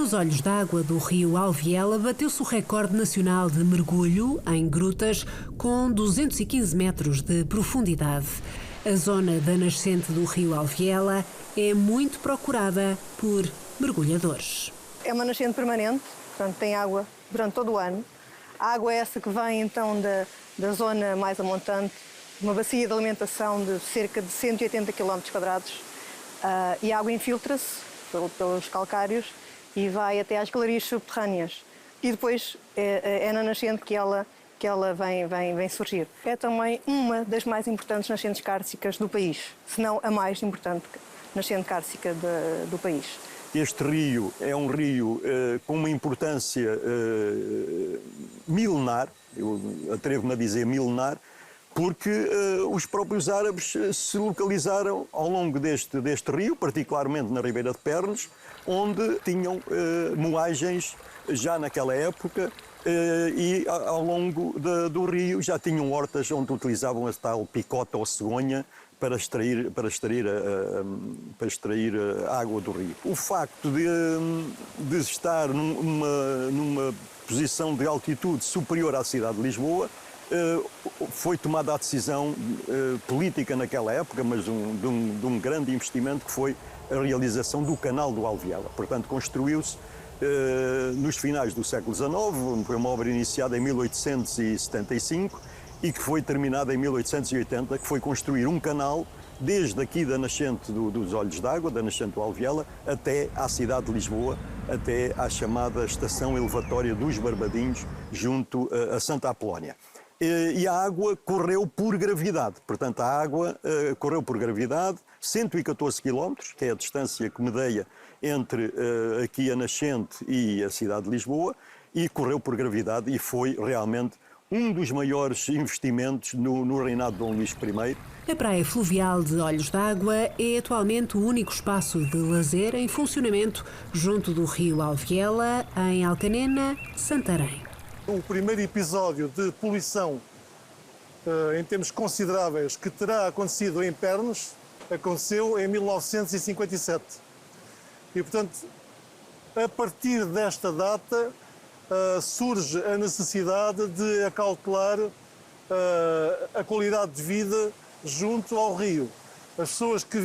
Nos olhos d'água do rio Alviela bateu-se o recorde nacional de mergulho em grutas com 215 metros de profundidade. A zona da nascente do rio Alviela é muito procurada por mergulhadores. É uma nascente permanente, portanto tem água durante todo o ano. A água é essa que vem então da zona mais amontante, uma bacia de alimentação de cerca de 180 km², e a água infiltra-se pelos calcários e vai até às galerias subterrâneas. E depois é na nascente que ela vem surgir. É também uma das mais importantes nascentes cársicas do país, se não a mais importante nascente cárcica do país. Este rio é um rio com uma importância milenar, eu atrevo-me a dizer milenar, porque os próprios árabes se localizaram ao longo deste rio, particularmente na Ribeira de Pernes, onde tinham moagens já naquela época e ao longo do rio já tinham hortas onde utilizavam a tal picota ou cegonha para extrair a água do rio. O facto de estar numa posição de altitude superior à cidade de Lisboa, foi tomada a decisão política naquela época, mas de um grande investimento que foi a realização do canal do Alviela. Portanto, construiu-se nos finais do século XIX, foi uma obra iniciada em 1875 e que foi terminada em 1880, que foi construir um canal desde aqui da nascente dos Olhos d'Água, da nascente do Alviela, até à cidade de Lisboa, até à chamada Estação Elevatória dos Barbadinhos, junto a Santa Apolónia. E a água correu por gravidade, portanto a água correu por gravidade 114 km, que é a distância que medeia entre aqui a nascente e a cidade de Lisboa, e correu por gravidade e foi realmente um dos maiores investimentos no reinado de Dom Luís I. A Praia Fluvial de Olhos d'Água é atualmente o único espaço de lazer em funcionamento junto do rio Alviela, em Alcanena, Santarém. O primeiro episódio de poluição, em termos consideráveis, que terá acontecido em Pernes, aconteceu em 1957. E, portanto, a partir desta data, surge a necessidade de acautelar a qualidade de vida junto ao rio. As pessoas que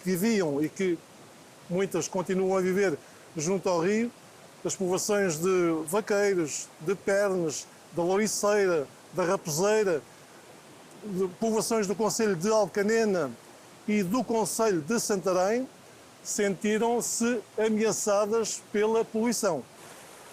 viviam e que muitas continuam a viver junto ao rio, das povoações de Vaqueiros, de Pernes, da Louriceira, da Raposeira, de povoações do concelho de Alcanena e do concelho de Santarém, sentiram-se ameaçadas pela poluição.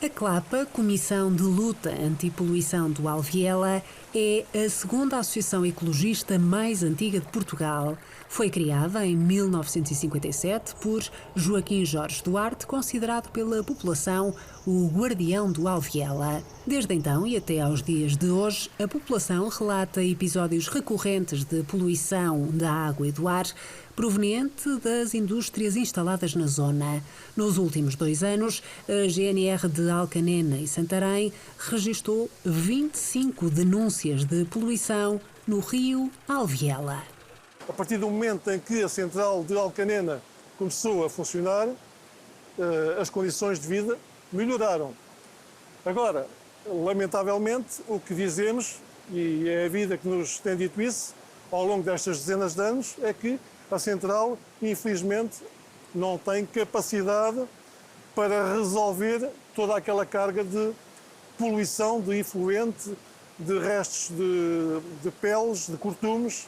A CLAPA, Comissão de Luta Antipoluição do Alviela, é a segunda associação ecologista mais antiga de Portugal. Foi criada em 1957 por Joaquim Jorge Duarte, considerado pela população o guardião do Alviela. Desde então e até aos dias de hoje, a população relata episódios recorrentes de poluição da água e do ar proveniente das indústrias instaladas na zona. Nos últimos 2 anos, a GNR de Alcanena e Santarém registrou 25 denúncias de poluição no rio Alviela. A partir do momento em que a central de Alcanena começou a funcionar, as condições de vida melhoraram. Agora, lamentavelmente, o que dizemos, e é a vida que nos tem dito isso, ao longo destas dezenas de anos, é que a central, infelizmente, não tem capacidade para resolver toda aquela carga de poluição, de efluente, de restos de peles, de curtumes,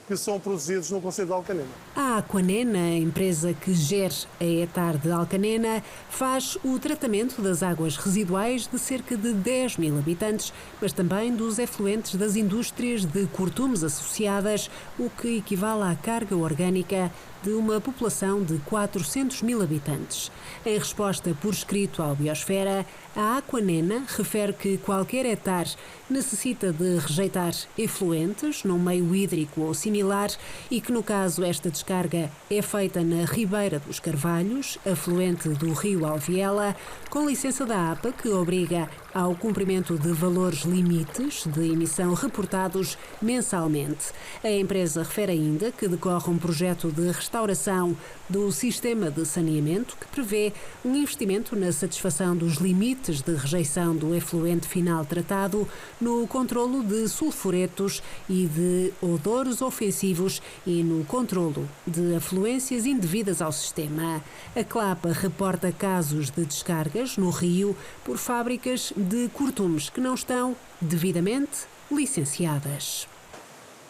que são produzidos no concelho de Alcanena. A Aquanena, a empresa que gere a Etar de Alcanena, faz o tratamento das águas residuais de cerca de 10 mil habitantes, mas também dos efluentes das indústrias de curtumes associadas, o que equivale à carga orgânica de uma população de 400 mil habitantes. Em resposta por escrito ao Biosfera, a Aquanena refere que qualquer Etar necessita de rejeitar efluentes num meio hídrico ou similar e que, no caso, esta descarga é feita na Ribeira dos Carvalhos, afluente do rio Alviela, com licença da APA, que obriga ao cumprimento de valores limites de emissão reportados mensalmente. A empresa refere ainda que decorre um projeto de restauração do sistema de saneamento que prevê um investimento na satisfação dos limites de rejeição do efluente final tratado, no controlo de sulfuretos e de odores ofensivos e no controlo de afluências indevidas ao sistema. A Clapa reporta casos de descargas no rio por fábricas de cortumes que não estão devidamente licenciadas.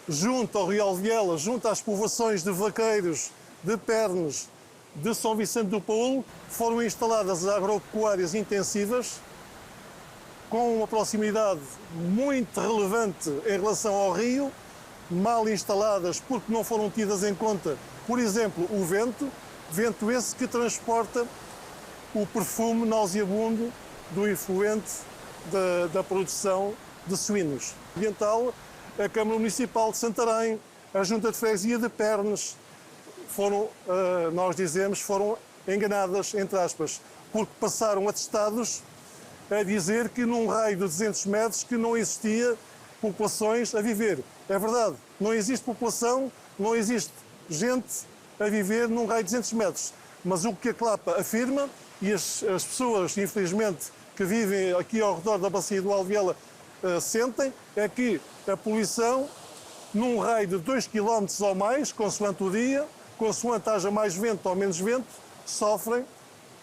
Junto ao Rio Alviela, junto às povoações de Vaqueiros, de Pernes, de São Vicente do Paulo, foram instaladas agropecuárias intensivas com uma proximidade muito relevante em relação ao rio, mal instaladas porque não foram tidas em conta, por exemplo, o vento esse que transporta o perfume nauseabundo do efluente da produção de suínos. Ambiental, a Câmara Municipal de Santarém, a Junta de Freguesia de Pernes, foram enganadas, entre aspas, porque passaram atestados a dizer que num raio de 200 metros que não existia populações a viver. É verdade, não existe população, não existe gente a viver num raio de 200 metros. Mas o que a Clapa afirma, e as pessoas, infelizmente, que vivem aqui ao redor da bacia do Alviela sentem, é que a poluição, num raio de 2 km ou mais, consoante o dia, consoante haja mais vento ou menos vento, sofrem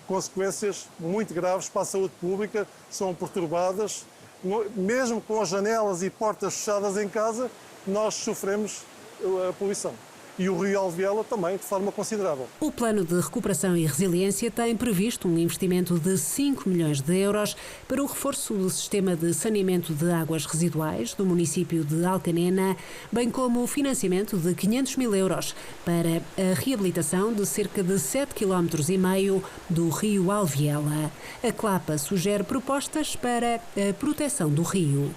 consequências muito graves para a saúde pública, são perturbadas. Mesmo com as janelas e portas fechadas em casa, nós sofremos a poluição. E o Rio Alviela também, de forma considerável. O Plano de Recuperação e Resiliência tem previsto um investimento de 5 milhões de euros para o reforço do sistema de saneamento de águas residuais do município de Alcanena, bem como o financiamento de 500 mil euros para a reabilitação de cerca de 7,5 km do Rio Alviela. A Clapa sugere propostas para a proteção do rio.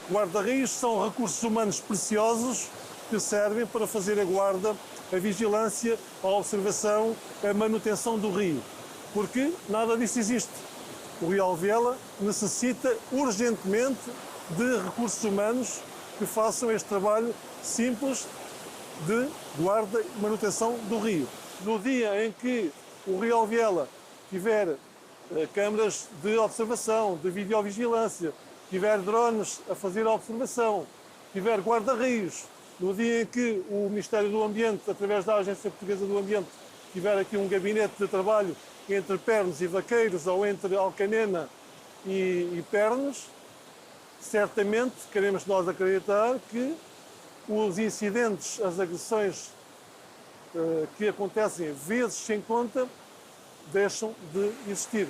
Guarda-rios são recursos humanos preciosos que servem para fazer a guarda, a vigilância, a observação, a manutenção do rio. Porque nada disso existe. O Rio Alviela necessita urgentemente de recursos humanos que façam este trabalho simples de guarda e manutenção do rio. No dia em que o Rio Alviela tiver câmaras de observação, de videovigilância, tiver drones a fazer a observação, tiver guarda-rios, no dia em que o Ministério do Ambiente, através da Agência Portuguesa do Ambiente, tiver aqui um gabinete de trabalho entre Pernes e Vaqueiros ou entre Alcanena e Pernes, certamente queremos nós acreditar que os incidentes, as agressões que acontecem vezes sem conta, deixam de existir.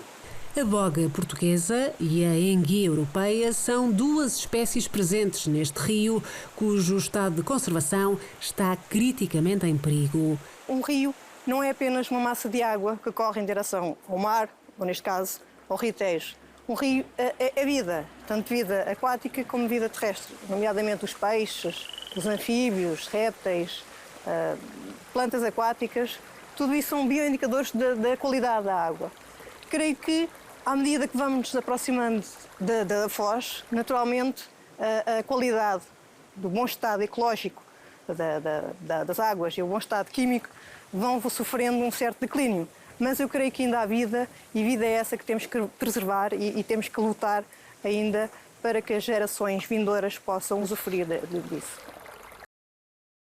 A boga portuguesa e a enguia europeia são duas espécies presentes neste rio, cujo estado de conservação está criticamente em perigo. Um rio não é apenas uma massa de água que corre em direção ao mar, ou neste caso, ao Rio Tejo. Um rio é vida, tanto vida aquática como vida terrestre, nomeadamente os peixes, os anfíbios, répteis, plantas aquáticas. Tudo isso são bioindicadores da qualidade da água. Creio que, à medida que vamos nos aproximando da Foz, naturalmente a qualidade do bom estado ecológico das águas e o bom estado químico vão sofrendo um certo declínio. Mas eu creio que ainda há vida, e vida é essa que temos que preservar e temos que lutar ainda para que as gerações vindouras possam usufruir disso.